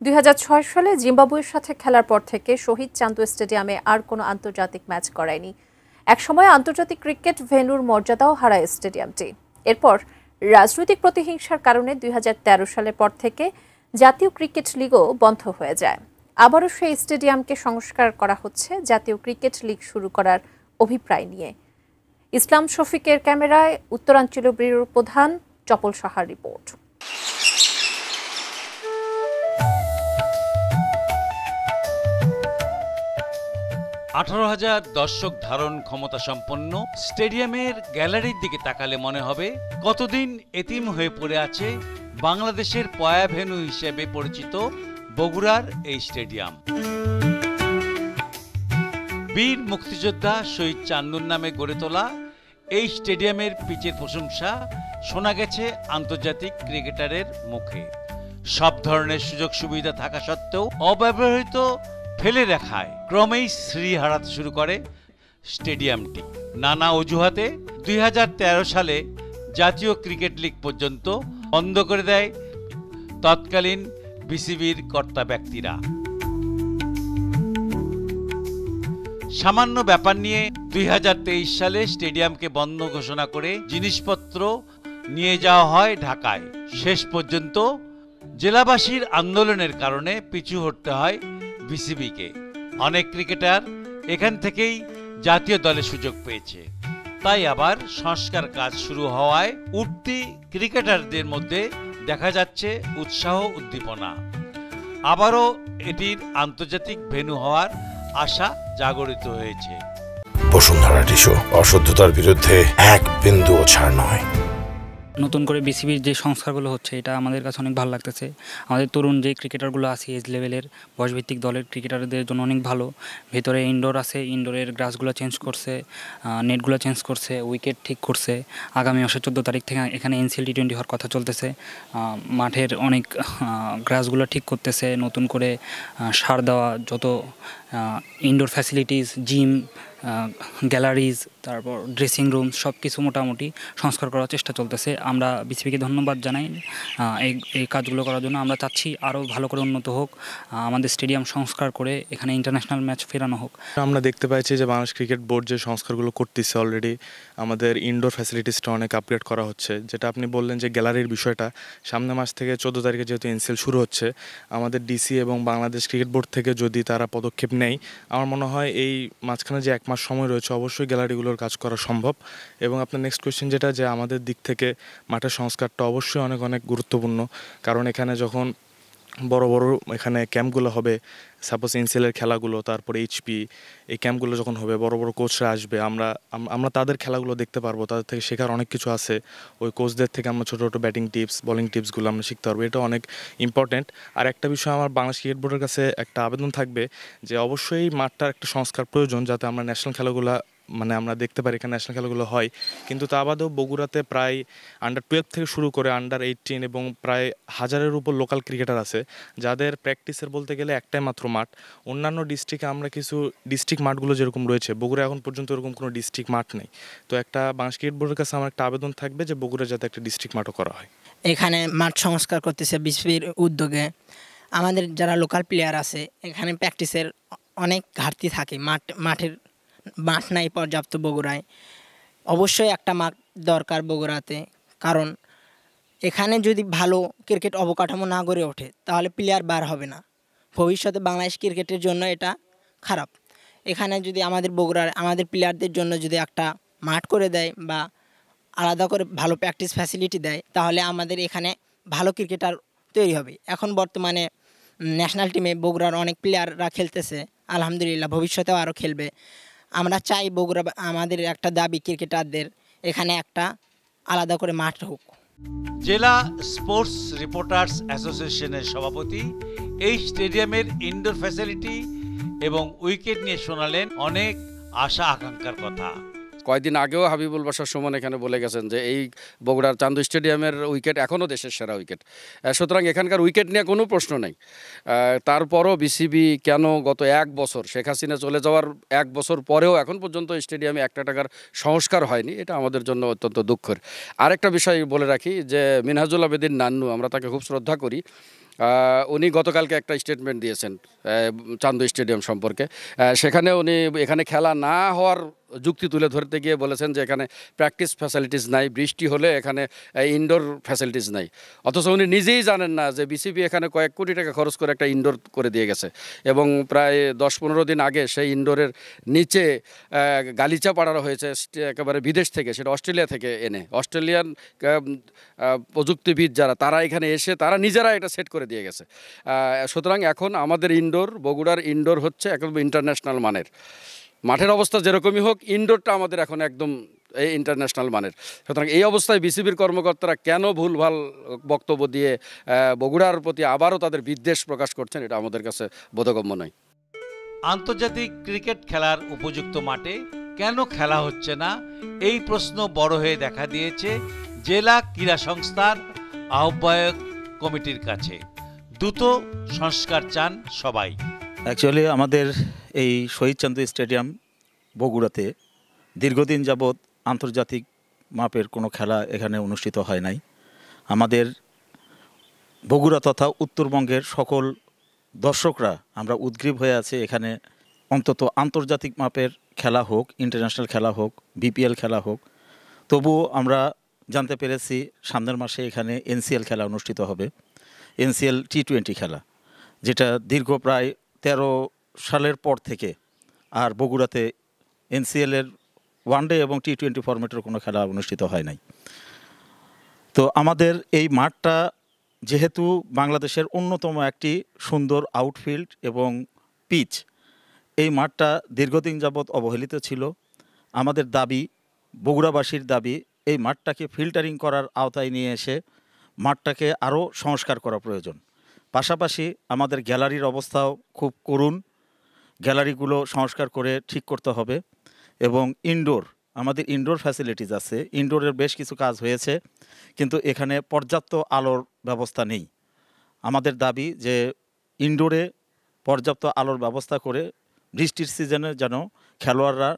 ২০০৬ সালে জিম্বাবুয়ের সাথে খেলার পর থেকে শহীদ চান্দু স্টেডিয়ামে আর কোনো আন্তর্জাতিক ম্যাচ করায়নি। একসময় আন্তর্জাতিক ক্রিকেট ভেন্যুর মর্যাদাও হারায় স্টেডিয়ামটি। এরপর রাজনৈতিক প্রতিহিংসার কারণে ২০১৩ সালের পর থেকে জাতীয় ক্রিকেট লিগও বন্ধ হয়ে যায়। আবারও সেই স্টেডিয়ামকে সংস্কার করা হচ্ছে জাতীয় ক্রিকেট লিগ শুরু করার অভিপ্রায় নিয়ে। ইসলাম শফিকের ক্যামেরায় উত্তরাঞ্চলীয় ব্যুরো প্রধান চপল সাহার রিপোর্ট। ১৮,০০০ দর্শক ধারণ ক্ষমতা সম্পন্ন স্টেডিয়ামের গ্যালারির দিকে তাকালে মনে হবে কতদিন এতিম হয়ে পড়ে আছে বাংলাদেশের পয়া ভেন্যু হিসেবে পরিচিত বগুড়ার এই স্টেডিয়াম। বীর মুক্তিযোদ্ধা শহীদ চান্দুর নামে গড়ে তোলা এই স্টেডিয়ামের পিচের প্রশংসা শোনা গেছে আন্তর্জাতিক ক্রিকেটারের মুখে। সব ধরনের সুযোগ সুবিধা থাকা সত্ত্বেও অব্যবহৃত ফেলে রাখায় ক্রমেই শ্রী হারাতে শুরু করে স্টেডিয়ামটি। নানা অজুহাতে ২০১৩ সালে জাতীয় ক্রিকেট লিগ পর্যন্ত বন্ধ করে দেয় তৎকালীন বিসিবির কর্তা ব্যক্তিরা। সামান্য ব্যাপার নিয়ে ২০২৩ সালে স্টেডিয়ামকে বন্ধ ঘোষণা করে জিনিসপত্র নিয়ে যাওয়া হয় ঢাকায়। শেষ পর্যন্ত জেলাবাসীর আন্দোলনের কারণে পিছু হটতে হয় বিসিবিকে। অনেক ক্রিকেটার এখান থেকেই জাতীয় দলে সুযোগ পেয়েছে। তাই আবার সংস্কার কাজ শুরু হওয়ায় উঠতি ক্রিকেটারদের মধ্যে দেখা যাচ্ছে উৎসাহ উদ্দীপনা। আবারও এটির আন্তর্জাতিক ভেন্যু হওয়ার আশা জাগরিত হয়েছে। বসুন্ধরা টিস্যু, অশুদ্ধতার বিরুদ্ধে এক বিন্দুও ছাড় নয়। নতুন করে বিসিবির যে সংস্কারগুলো হচ্ছে এটা আমাদের কাছে অনেক ভালো লাগতেছে। আমাদের তরুণ যে ক্রিকেটারগুলো আছে এজ লেভেলের বয়সভিত্তিক দলের ক্রিকেটারদের জন্য অনেক ভালো। ভেতরে ইনডোর আছে, ইনডোরের গ্রাসগুলো চেঞ্জ করছে, নেটগুলো চেঞ্জ করছে, উইকেট ঠিক করছে। আগামী মাসের 14 তারিখ থেকে এখানে এনসিএল টি20 হওয়ার কথা চলতেছে। মাঠের অনেক গ্রাসগুলো ঠিক করতেছে, নতুন করে সার দেওয়া, যত ইনডোর ফ্যাসিলিটিস, জিম, গ্যালারিজ, তারপর ড্রেসিং রুম সব কিছু মোটামুটি সংস্কার করার চেষ্টা চলতেছে। আমরা বিসিবিকে ধন্যবাদ জানাই এই কাজগুলো করার জন্য। আমরা চাচ্ছি আরও ভালো করে উন্নত হোক, আমাদের স্টেডিয়াম সংস্কার করে এখানে ইন্টারন্যাশনাল ম্যাচ ফেরানো হোক। আমরা দেখতে পাচ্ছি যে বাংলাদেশ ক্রিকেট বোর্ড যে সংস্কারগুলো করতেছে অলরেডি আমাদের ইনডোর ফ্যাসিলিটিসটা অনেক আপগ্রেড করা হচ্ছে। যেটা আপনি বললেন যে গ্যালারির বিষয়টা, সামনের মাস থেকে 14 তারিখে যেহেতু এনসিএল শুরু হচ্ছে, আমাদের ডিসি এবং বাংলাদেশ ক্রিকেট বোর্ড থেকে যদি তারা পদক্ষেপ নেয়, আমার মনে হয় এই মাঝখানে যে 1 মাস সময় রয়েছে অবশ্যই গ্যালারিগুলোর কাজ করা সম্ভব। এবং আপনার নেক্সট কোয়েশ্চেন যেটা, যে আমাদের দিক থেকে মাঠের সংস্কারটা অবশ্যই অনেক অনেক গুরুত্বপূর্ণ। কারণ এখানে যখন বড় বড় এখানে ক্যাম্পগুলো হবে, সাপোজ এনসিএলের খেলাগুলো, তারপরে এইচপি, এই ক্যাম্পগুলো যখন হবে, বড় বড় কোচরা আসবে, আমরা তাদের খেলাগুলো দেখতে পারবো, তাদের থেকে শেখার অনেক কিছু আছে। ওই কোচদের থেকে আমরা ছোটো ছোটো ব্যাটিং টিপস, বোলিং টিপসগুলো আমরা শিখতে পারবো। এটা অনেক ইম্পর্ট্যান্ট। আর একটা বিষয় আমার বাংলাদেশ ক্রিকেট বোর্ডের কাছে একটা আবেদন থাকবে যে অবশ্যই মাঠটার একটা সংস্কার প্রয়োজন, যাতে আমরা ন্যাশনাল খেলাগুলো আমরা দেখতে পারি, এখানে ন্যাশনাল খেলাগুলো হয়। কিন্তু তা বাদেও বগুড়াতে প্রায় আন্ডার-12 থেকে শুরু করে আন্ডার-18 এবং প্রায় 1000-এর উপর লোকাল ক্রিকেটার আছে, যাদের প্র্যাকটিসের বলতে গেলে একটাই মাত্র মাঠ। অন্যান্য ডিস্ট্রিক্টে আমরা কিছু ডিস্ট্রিক্ট মাঠগুলো যেরকম রয়েছে, বগুড়া এখন পর্যন্ত এরকম কোনো ডিস্ট্রিক্ট মাঠ নেই। তো একটা বাংলাদেশ ক্রিকেট বোর্ডের কাছে আমার একটা আবেদন থাকবে যে বগুড়া যাতে একটা ডিস্ট্রিক্ট মাঠও করা হয়। এখানে মাঠ সংস্কার করতেছে বিসিবির উদ্যোগে। আমাদের যারা লোকাল প্লেয়ার আছে, এখানে প্র্যাকটিসের অনেক ঘাটতি থাকে, মাঠ নাই পর্যাপ্ত বগুড়ায়। অবশ্যই একটা মাঠ দরকার বগুড়াতে, কারণ এখানে যদি ভালো ক্রিকেট অবকাঠামো না গড়ে ওঠে তাহলে প্লেয়ার বার হবে না। ভবিষ্যতে বাংলাদেশ ক্রিকেটের জন্য এটা খারাপ। এখানে যদি আমাদের বগুড়ার আমাদের প্লেয়ারদের জন্য যদি একটা মাঠ করে দেয় বা আলাদা করে ভালো প্র্যাকটিস ফ্যাসিলিটি দেয়, তাহলে আমাদের এখানে ভালো ক্রিকেটার তৈরি হবে। এখন বর্তমানে ন্যাশনাল টিমে বগুড়ার অনেক প্লেয়াররা খেলতেছে, আলহামদুলিল্লাহ, ভবিষ্যতেও আরও খেলবে। আমরা চাই বগুড়া, আমাদের একটা দাবি ক্রিকেটারদের এখানে একটা আলাদা করে মাঠ হোক। জেলা স্পোর্টস রিপোর্টার্স অ্যাসোসিয়েশনের সভাপতি এই স্টেডিয়ামের ইনডোর ফ্যাসিলিটি এবং উইকেট নিয়ে শোনালেন অনেক আশা আকাঙ্ক্ষার কথা। কয়েকদিন আগেও হাবিবুল বাশার সুমন এখানে বলে গেছেন যে এই বগুড়ার চান্দু স্টেডিয়ামের উইকেট এখনও দেশের সেরা উইকেট। সুতরাং এখানকার উইকেট নিয়ে কোনো প্রশ্ন নেই। তারপরও বিসিবি কেন গত 1 বছর, শেখ হাসিনা চলে যাওয়ার 1 বছর পরেও এখন পর্যন্ত স্টেডিয়ামে একটা টাকার সংস্কার হয়নি, এটা আমাদের জন্য অত্যন্ত দুঃখের। আরেকটা বিষয় বলে রাখি যে মিনহাজুল আবেদিন নান্নু, আমরা তাকে খুব শ্রদ্ধা করি। উনি গতকালকে একটা স্টেটমেন্ট দিয়েছেন চান্দু স্টেডিয়াম সম্পর্কে। সেখানে উনি এখানে খেলা না হওয়ার যুক্তি তুলে ধরতে গিয়ে বলেছেন যে এখানে প্র্যাকটিস ফ্যাসিলিটিস নাই, বৃষ্টি হলে এখানে ইনডোর ফ্যাসিলিটিস নাই। অথচ উনি নিজেই জানেন না যে বিসিবি এখানে কয়েক কোটি টাকা খরচ করে একটা ইনডোর করে দিয়ে গেছে এবং প্রায় 10-15 দিন আগে সেই ইনডোরের নিচে গালিচা পাড়ানো হয়েছে একেবারে বিদেশ থেকে, সেটা অস্ট্রেলিয়া থেকে এনে। অস্ট্রেলিয়ান প্রযুক্তিবিদ যারা, তারা এখানে এসে তারা নিজেরা এটা সেট করে দিয়ে গেছে। সুতরাং এখন আমাদের ইনডোর, বগুড়ার ইনডোর হচ্ছে একদম ইন্টারন্যাশনাল মানের। মাঠের অবস্থা যেরকমই হোক, ইনডোরটা আমাদের এখন একদম এই ইন্টারন্যাশনাল মানের। সুতরাং এই অবস্থায় বিসিবির কর্মকর্তারা কেন ভুলভাল বক্তব্য দিয়ে বগুড়ার প্রতি আবারও তাদের বিদ্বেষ প্রকাশ করছেন, এটা আমাদের কাছে বোধগম্য নয়। আন্তর্জাতিক ক্রিকেট খেলার উপযুক্ত মাঠে কেন খেলা হচ্ছে না, এই প্রশ্ন বড় হয়ে দেখা দিয়েছে জেলা ক্রীড়া সংস্থার আহ্বায়ক কমিটির কাছে। দ্রুত সংস্কার চান সবাই। অ্যাকচুয়ালি আমাদের এই শহীদ চান্দু স্টেডিয়াম বগুড়াতে দীর্ঘদিন যাবৎ আন্তর্জাতিক মাপের কোনো খেলা এখানে অনুষ্ঠিত হয় নাই। আমাদের বগুড়া তথা উত্তরবঙ্গের সকল দর্শকরা আমরা উদ্গ্রীব হয়ে আছে এখানে অন্তত আন্তর্জাতিক মাপের খেলা হোক, ইন্টারন্যাশনাল খেলা হোক, বিপিএল খেলা হোক। তবুও আমরা জানতে পেরেছি সামনের মাসে এখানে এনসিএল খেলা অনুষ্ঠিত হবে, এনসিএল টি20 খেলা, যেটা দীর্ঘ প্রায় 13 সালের পর থেকে আর বগুড়াতে এনসিএলের ওয়ানডে এবং টি20 ফরম্যাটের কোনো খেলা অনুষ্ঠিত হয় নাই। তো আমাদের এই মাঠটা যেহেতু বাংলাদেশের অন্যতম একটি সুন্দর আউটফিল্ড এবং পিচ, এই মাঠটা দীর্ঘদিন যাবৎ অবহেলিত ছিল। আমাদের দাবি, বগুড়াবাসীর দাবি, এই মাঠটাকে ফিল্টারিং করার আওতায় নিয়ে এসে মাঠটাকে আরও সংস্কার করা প্রয়োজন। পাশাপাশি আমাদের গ্যালারির অবস্থাও খুব করুণ, গ্যালারিগুলো সংস্কার করে ঠিক করতে হবে। এবং আমাদের ইনডোর ফ্যাসিলিটিস আছে, ইনডোরের বেশ কিছু কাজ হয়েছে, কিন্তু এখানে পর্যাপ্ত আলোর ব্যবস্থা নেই। আমাদের দাবি যে ইনডোরে পর্যাপ্ত আলোর ব্যবস্থা করে বৃষ্টির সিজনে যেন খেলোয়াড়রা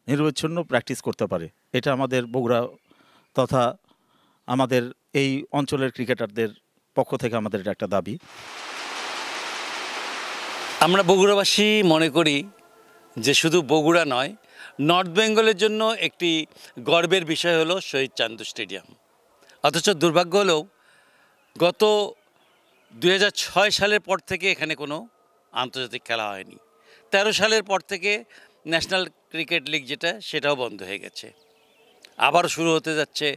নিরবচ্ছিন্ন প্র্যাকটিস করতে পারে। এটা আমাদের বগুড়া তথা আমাদের এই অঞ্চলের ক্রিকেটারদের পক্ষ থেকে আমাদের এটা একটা দাবি। আমরা বগুড়াবাসী মনে করি যে শুধু বগুড়া নয়, নর্থ বেঙ্গলের জন্য একটি গর্বের বিষয় হলো শহীদ চান্দু স্টেডিয়াম। অথচ দুর্ভাগ্য হলেও গত 2006 সালের পর থেকে এখানে কোনো আন্তর্জাতিক খেলা হয়নি। 13 সালের পর থেকে ন্যাশনাল ক্রিকেট লিগ যেটা, সেটাও বন্ধ হয়ে গেছে। আবার শুরু হতে যাচ্ছে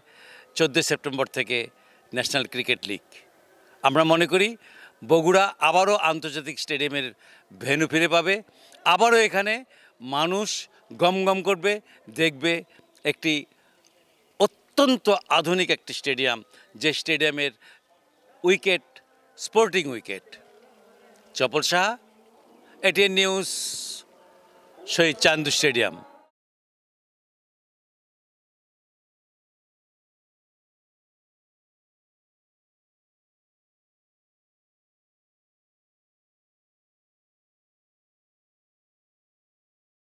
14 সেপ্টেম্বর থেকে ন্যাশনাল ক্রিকেট লিগ। আমরা মনে করি বগুড়া আবারও আন্তর্জাতিক স্টেডিয়ামের ভেন্যু ফিরে পাবে, আবারও এখানে মানুষ গমগম করবে, দেখবে একটি অত্যন্ত আধুনিক একটি স্টেডিয়াম, যে স্টেডিয়ামের উইকেট স্পোর্টিং উইকেট। চপল সাহা, এটিএন নিউজ, শহীদ চান্দু স্টেডিয়াম।